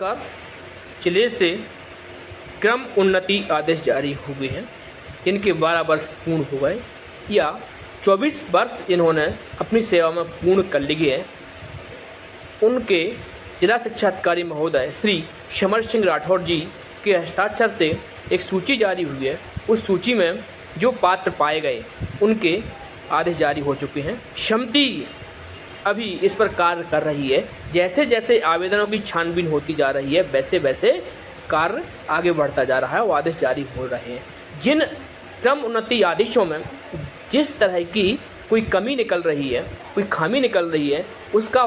नमस्कार। जिले से क्रम उन्नति आदेश जारी हुए हैं। इनके 12 वर्ष पूर्ण हो गए या 24 वर्ष इन्होंने अपनी सेवा में पूर्ण कर लिए हैं। उनके जिला शिक्षा अधिकारी महोदय श्री समर सिंह राठौड़ जी के हस्ताक्षर से एक सूची जारी हुई है। उस सूची में जो पात्र पाए गए उनके आदेश जारी हो चुके हैं। समिति अभी इस पर कार्य कर रही है। जैसे जैसे आवेदनों की छानबीन होती जा रही है वैसे वैसे कार्य आगे बढ़ता जा रहा है और आदेश जारी हो रहे हैं। जिन क्रम उन्नति आदेशों में जिस तरह की कोई कमी निकल रही है, कोई खामी निकल रही है, उसका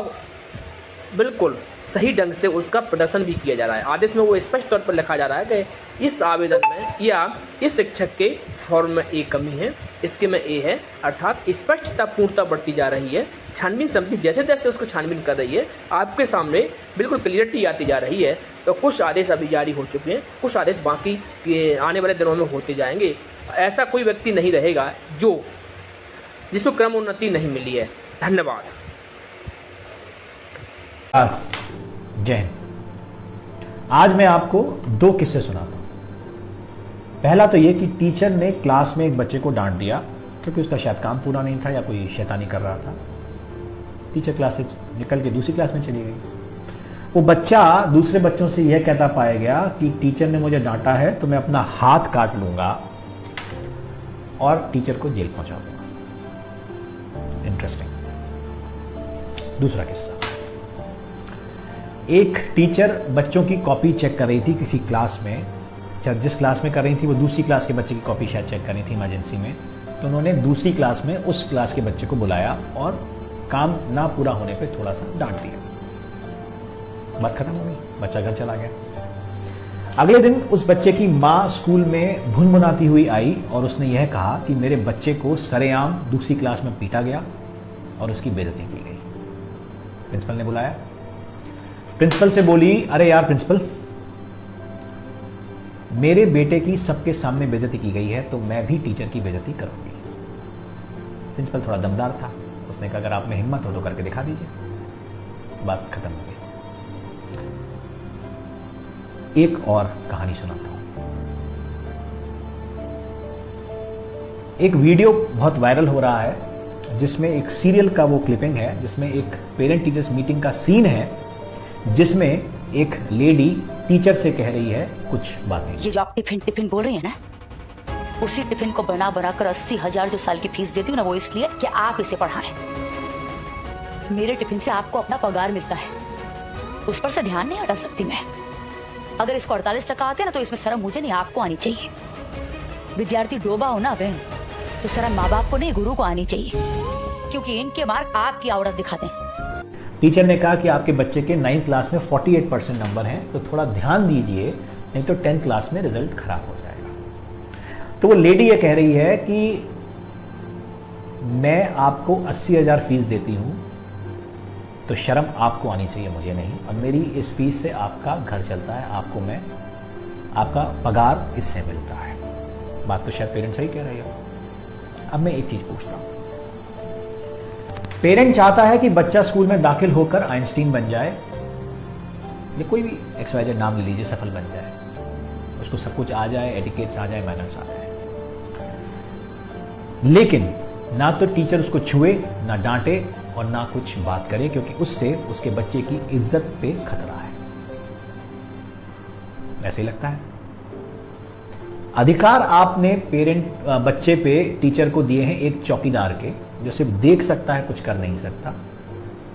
बिल्कुल सही ढंग से उसका प्रदर्शन भी किया जा रहा है। आदेश में वो स्पष्ट तौर पर लिखा जा रहा है कि इस आवेदन में या इस शिक्षक के फॉर्म में ये कमी है, इसके में ये है, अर्थात स्पष्टता पूर्णता बढ़ती जा रही है। छानबीन समिति जैसे जैसे उसको छानबीन कर रही है आपके सामने बिल्कुल क्लियरिटी आती जा रही है। तो कुछ आदेश अभी जारी हो चुके हैं, कुछ आदेश बाकी के आने वाले दिनों में होते जाएंगे। ऐसा कोई व्यक्ति नहीं रहेगा जिसको क्रम उन्नति नहीं मिली है। धन्यवाद। जय हिंद। आज मैं आपको 2 किस्से सुनाता हूं। पहला तो ये कि टीचर ने क्लास में एक बच्चे को डांट दिया क्योंकि उसका शायद काम पूरा नहीं था या कोई शैतानी कर रहा था। टीचर क्लास से निकल के दूसरी क्लास में चली गई। वो बच्चा दूसरे बच्चों से यह कहता पाया गया कि टीचर ने मुझे डांटा है तो मैं अपना हाथ काट लूंगा और टीचर को जेल पहुंचा दूंगा। इंटरेस्टिंग। दूसरा किस्सा, एक टीचर बच्चों की कॉपी चेक कर रही थी किसी क्लास में। जिस क्लास में कर रही थी वो दूसरी क्लास के बच्चे की कॉपी शायद चेक कर रही थी इमरजेंसी में। तो उन्होंने दूसरी क्लास में उस क्लास के बच्चे को बुलाया और काम ना पूरा होने पे थोड़ा सा डांट दिया। बात खत्म हो गई, बच्चा घर चला गया। अगले दिन उस बच्चे की माँ स्कूल में भुनभुनाती हुई आई और उसने यह कहा कि मेरे बच्चे को सरेआम दूसरी क्लास में पीटा गया और उसकी बेइज्जती की गई। प्रिंसिपल ने बुलाया। प्रिंसिपल से बोली, अरे यार प्रिंसिपल, मेरे बेटे की सबके सामने बेइज्जती की गई है तो मैं भी टीचर की बेइज्जती करूंगी। प्रिंसिपल थोड़ा दमदार था, उसने कहा अगर आप में हिम्मत हो तो करके दिखा दीजिए। बात खत्म हो गई। एक और कहानी सुनाता हूं। एक वीडियो बहुत वायरल हो रहा है जिसमें एक सीरियल का वो क्लिपिंग है जिसमें एक पेरेंट टीचर्स मीटिंग का सीन है जिसमें एक लेडी टीचर से कह रही है कुछ बातें। ये जो आप टिफिन बोल रही है ना, उसी टिफिन को बना कर 80,000 जो साल की फीस देती हूँ ना, वो इसलिए कि आप इसे पढ़ाएं। मेरे टिफिन से आपको अपना पगार मिलता है, उस पर से ध्यान नहीं हटा सकती मैं। अगर इसको 48% आते ना तो इसमें शर्म मुझे नहीं, आपको आनी चाहिए। विद्यार्थी डोबा हो ना बहन, तो शर्म माँ बाप को नहीं, गुरु को आनी चाहिए, क्योंकि इनके मार्क आपकी औरत दिखाते हैं। टीचर ने कहा कि आपके बच्चे के 9th क्लास में 48% नंबर हैं तो थोड़ा ध्यान दीजिए, नहीं तो 10th क्लास में रिजल्ट खराब हो जाएगा। तो वो लेडी ये कह रही है कि मैं आपको 80,000 फीस देती हूं तो शर्म आपको आनी चाहिए, मुझे नहीं, और मेरी इस फीस से आपका घर चलता है, आपका पगार इससे मिलता है। बात तो शायद पेरेंट्स सही कह रही हो। अब मैं एक चीज पूछता हूं, पेरेंट चाहता है कि बच्चा स्कूल में दाखिल होकर आइंस्टीन बन जाए या कोई भी XYZ नाम ले लीजिए, सफल बन जाए, उसको सब कुछ आ जाए, एटिकेट्स आ जाए, मैनर्स आ जाए, लेकिन ना तो टीचर उसको छुए, ना डांटे और ना कुछ बात करे, क्योंकि उससे उसके बच्चे की इज्जत पे खतरा है। ऐसे ही लगता है। अधिकार आपने बच्चे पे टीचर को दिए हैं एक चौकीदार के, जो सिर्फ देख सकता है, कुछ कर नहीं सकता,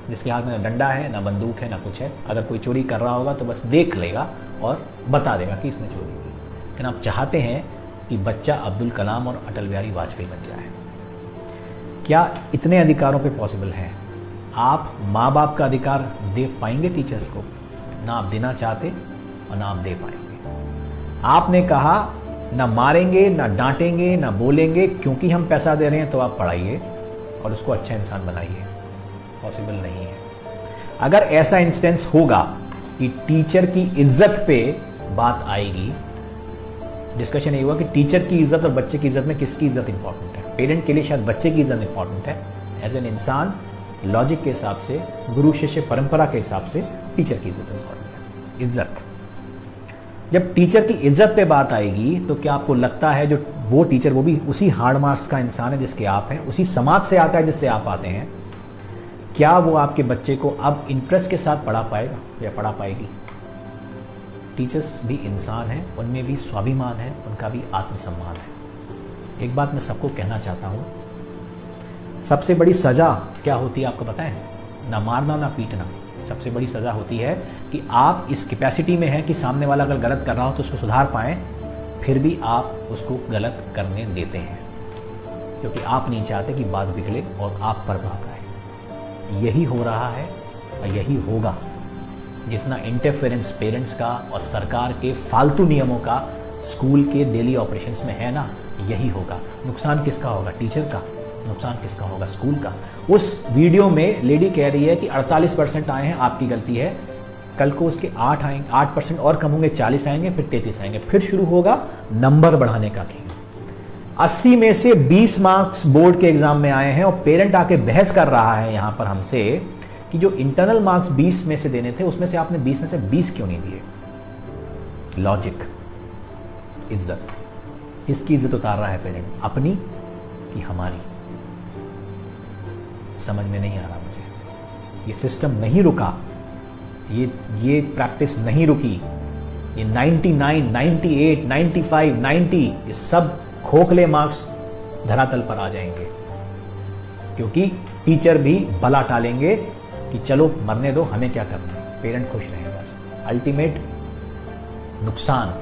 जिसके हाथ में ना डंडा है, ना बंदूक है, ना कुछ है। अगर कोई चोरी कर रहा होगा तो बस देख लेगा और बता देगा कि इसने चोरी की। लेकिन आप चाहते हैं कि बच्चा अब्दुल कलाम और अटल बिहारी वाजपेयी बन जाए। क्या इतने अधिकारों पे पॉसिबल है? आप माँ बाप का अधिकार दे पाएंगे टीचर्स को? ना आप देना चाहते और ना आप दे पाएंगे। आपने कहा ना मारेंगे, ना डांटेंगे, ना बोलेंगे, क्योंकि हम पैसा दे रहे हैं तो आप पढ़ाइए और उसको अच्छा इंसान बनाइए। पॉसिबल नहीं है। अगर ऐसा इंस्टेंस होगा कि टीचर की इज्जत पे बात आएगी, डिस्कशन ये हुआ कि टीचर की इज्जत और बच्चे की इज्जत में किसकी इज्जत इंपॉर्टेंट है। पेरेंट के लिए शायद बच्चे की इज्जत इंपॉर्टेंट है, एज एन इंसान लॉजिक के हिसाब से, गुरु शिष्य परंपरा के हिसाब से टीचर की इज्जत इंपॉर्टेंट है। इज्जत। जब टीचर की इज्जत पे बात आएगी तो क्या आपको लगता है जो वो टीचर, वो भी उसी हार्ड मार्क्स का इंसान है जिसके आप हैं, उसी समाज से आता है जिससे आप आते हैं, क्या वो आपके बच्चे को अब इंटरेस्ट के साथ पढ़ा पाएगा या पढ़ा पाएगी? टीचर्स भी इंसान हैं, उनमें भी स्वाभिमान है, उनका भी आत्मसम्मान है। एक बात मैं सबको कहना चाहता हूं, सबसे बड़ी सजा क्या होती है आपको पता है? ना मारना ना पीटना। सबसे बड़ी सजा होती है कि आप इस कैपेसिटी में हैं कि सामने वाला अगर गलत कर रहा हो तो उसको सुधार पाएं, फिर भी आप उसको गलत करने देते हैं क्योंकि आप नहीं चाहते कि बात बिगड़े और आप पर बात आए। यही हो रहा है और यही होगा। जितना इंटरफेरेंस पेरेंट्स का और सरकार के फालतू नियमों का स्कूल के डेली ऑपरेशंस में है ना, यही होगा। नुकसान किसका होगा? टीचर का। नुकसान किसका होगा? स्कूल का। उस वीडियो में लेडी कह रही है कि 48% आए हैं, आपकी गलती है। कल को उसके 8% और कम होंगे, 40 आएंगे, फिर 33 आएंगे, फिर शुरू होगा नंबर बढ़ाने का खेल। 80 में से 20 मार्क्स बोर्ड के एग्जाम में आए हैं और पेरेंट आके बहस कर रहा है यहां पर हमसे कि जो इंटरनल मार्क्स 20 में से देने थे उसमें से आपने 20 में से 20 क्यों नहीं दिए? लॉजिक, इज्जत। किसकी इज्जत उतार रहा है पेरेंट? अपनी कि हमारी? समझ में नहीं आ रहा मुझे। ये सिस्टम नहीं रुका, ये प्रैक्टिस नहीं रुकी। ये 99, 98, 95, 90 ये सब खोखले मार्क्स धरातल पर आ जाएंगे क्योंकि टीचर भी भला टालेंगे कि चलो मरने दो, हमें क्या करना है, पेरेंट खुश रहे बस। अल्टीमेट नुकसान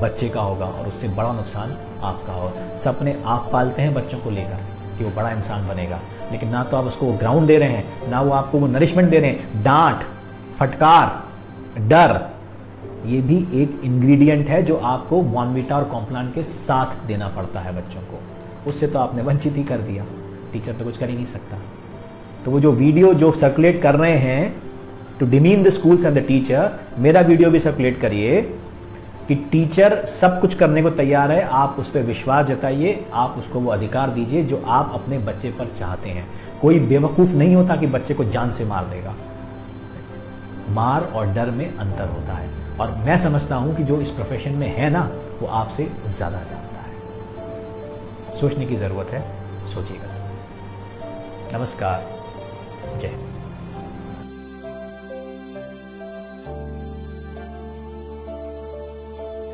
बच्चे का होगा और उससे बड़ा नुकसान आपका होगा। सपने आप पालते हैं बच्चों को लेकर कि वो बड़ा इंसान बनेगा, लेकिन ना तो आप उसको ग्राउंड दे रहे हैं, ना वो आपको वो नरिशमेंट दे रहे हैं। डांट, फटकार, डर, ये भी एक इंग्रेडिएंट है जो आपको बॉर्नविटा और कॉम्प्लान के साथ देना पड़ता है बच्चों को। उससे तो आपने वंचित ही कर दिया। टीचर तो कुछ कर ही नहीं सकता। तो वो जो वीडियो जो सर्कुलेट कर रहे हैं to demean the schools and the teacher, मेरा वीडियो भी सर्कुलेट करिए कि टीचर सब कुछ करने को तैयार है। आप उस पर विश्वास जताइए, आप उसको वो अधिकार दीजिए जो आप अपने बच्चे पर चाहते हैं। कोई बेवकूफ नहीं होता कि बच्चे को जान से मार देगा। मार और डर में अंतर होता है और मैं समझता हूं कि जो इस प्रोफेशन में है ना, वो आपसे ज्यादा जानता है। सोचने की जरूरत है, सोचिएगा। नमस्कार, जय हिंद।